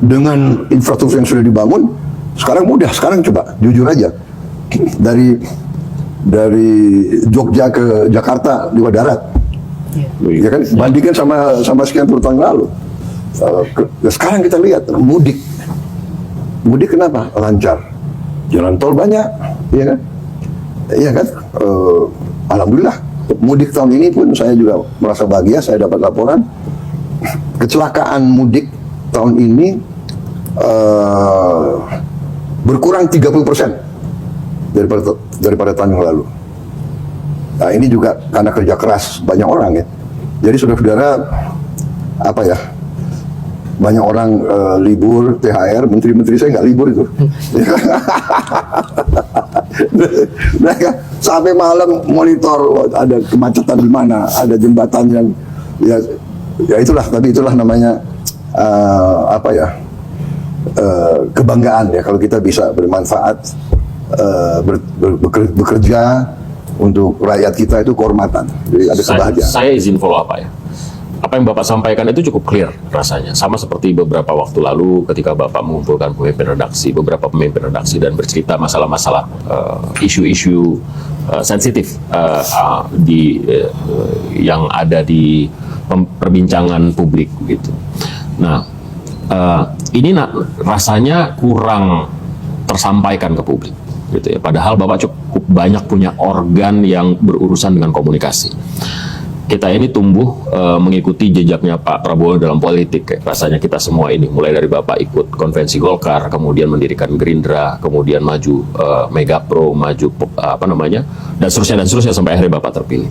dengan infrastruktur yang sudah dibangun, sekarang mudah. Sekarang coba jujur aja, dari Jogja ke Jakarta juga darat, ya kan? Bandingkan sama sekian puluh tahun lalu. Sekarang kita lihat mudik kenapa lancar? Jalan tol banyak, iya kan? Iya kan? Alhamdulillah. Mudik tahun ini pun saya juga merasa bahagia. Saya dapat laporan kecelakaan mudik tahun ini berkurang 30% daripada tahun yang lalu. Nah, ini juga karena kerja keras banyak orang ya. Jadi saudara-saudara, apa ya, banyak orang libur, THR, menteri-menteri saya nggak libur itu. Mereka sampai malam monitor ada kemacetan di mana, ada jembatan yang ya itulah, tapi itulah namanya kebanggaan ya, kalau kita bisa bermanfaat, bekerja untuk rakyat kita, itu kehormatan. Jadi ada kebahagiaan. Saya izin follow apa ya. Apa yang Bapak sampaikan itu cukup clear rasanya. Sama seperti beberapa waktu lalu ketika Bapak mengumpulkan beberapa pemimpin redaksi dan bercerita masalah-masalah isu-isu sensitif yang ada di perbincangan publik gitu. Nah, ini rasanya kurang tersampaikan ke publik gitu ya. Padahal Bapak cukup banyak punya organ yang berurusan dengan komunikasi. Kita ini tumbuh mengikuti jejaknya Pak Prabowo dalam politik. Rasanya kita semua ini, mulai dari Bapak ikut konvensi Golkar, kemudian mendirikan Gerindra, kemudian maju Megapro, maju dan seterusnya sampai akhirnya Bapak terpilih.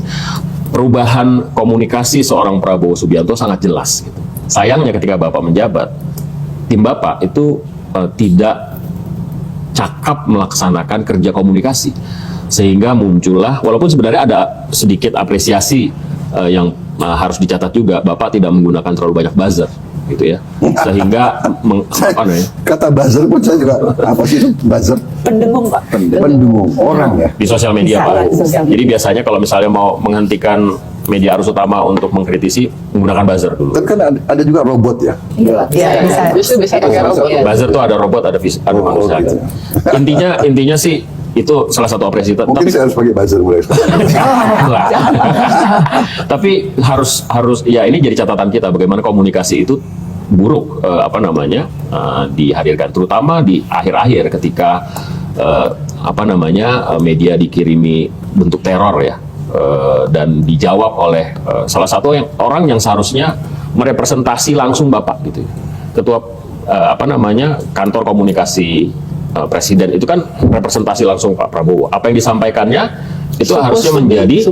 Perubahan komunikasi seorang Prabowo Subianto sangat jelas gitu. Sayangnya ketika Bapak menjabat, tim Bapak itu tidak cakap melaksanakan kerja komunikasi, sehingga muncullah, walaupun sebenarnya ada sedikit apresiasi yang harus dicatat juga, Bapak tidak menggunakan terlalu banyak buzzer gitu ya, sehingga kata buzzer pun saya juga, apa sih itu buzzer? Pendengung, Pak. Pendengung orang ya di sosial media, Pak. Jadi biasanya kalau misalnya mau menghentikan media arus utama untuk mengkritisi, menggunakan buzzer dulu. Kan ada juga robot ya? Iya, bisa pakai robot. Buzzer tuh ada robot, ada manusia. Gitu. Intinya sih itu salah satu apresiasi. Mungkin saya harus pakai buzzer mulai sekarang. Tapi harus ya, ini jadi catatan kita bagaimana komunikasi itu buruk dihadirkan, terutama di akhir-akhir ketika media dikirimi bentuk teror ya, dan dijawab oleh salah satu orang yang seharusnya merepresentasi langsung Bapak gitu, ketua kantor komunikasi Presiden itu kan representasi langsung Pak Prabowo. Apa yang disampaikannya itu harusnya menjadi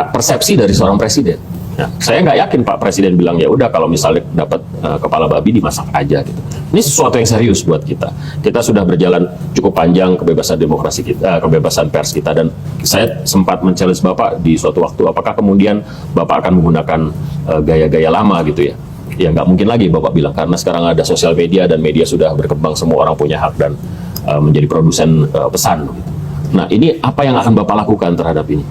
persepsi dari seorang presiden. Nah, saya nggak yakin Pak Presiden bilang ya udah kalau misalnya dapat kepala babi dimasak aja gitu. Ini sesuatu yang serius buat kita. Kita sudah berjalan cukup panjang kebebasan demokrasi kita, kebebasan pers kita, dan saya sempat men-challenge Bapak di suatu waktu, apakah kemudian Bapak akan menggunakan gaya-gaya lama gitu ya? Ya nggak mungkin lagi Bapak bilang, karena sekarang ada sosial media dan media sudah berkembang, semua orang punya hak dan menjadi produsen pesan gitu. Nah, ini apa yang akan Bapak lakukan terhadap ini?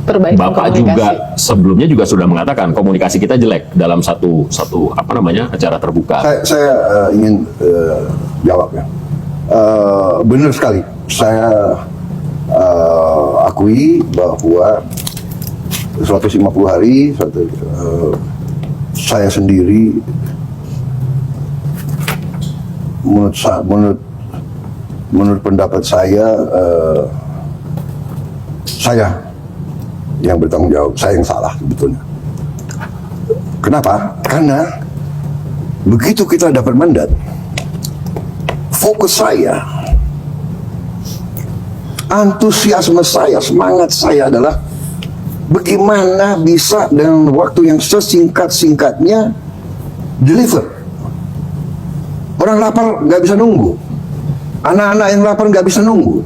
Perbaikan Bapak komunikasi. juga sebelumnya juga sudah mengatakan komunikasi kita jelek dalam satu acara terbuka. Saya ingin jawab ya. Benar sekali. Saya akui bahwa 150 hari saya sendiri menurut pendapat saya yang bertanggung jawab, saya yang salah sebetulnya. Kenapa? Karena begitu kita dapat mandat, fokus saya, antusiasme saya, semangat saya adalah bagaimana bisa dengan waktu yang sesingkat-singkatnya deliver. Orang lapar nggak bisa nunggu, anak-anak yang lapar nggak bisa nunggu.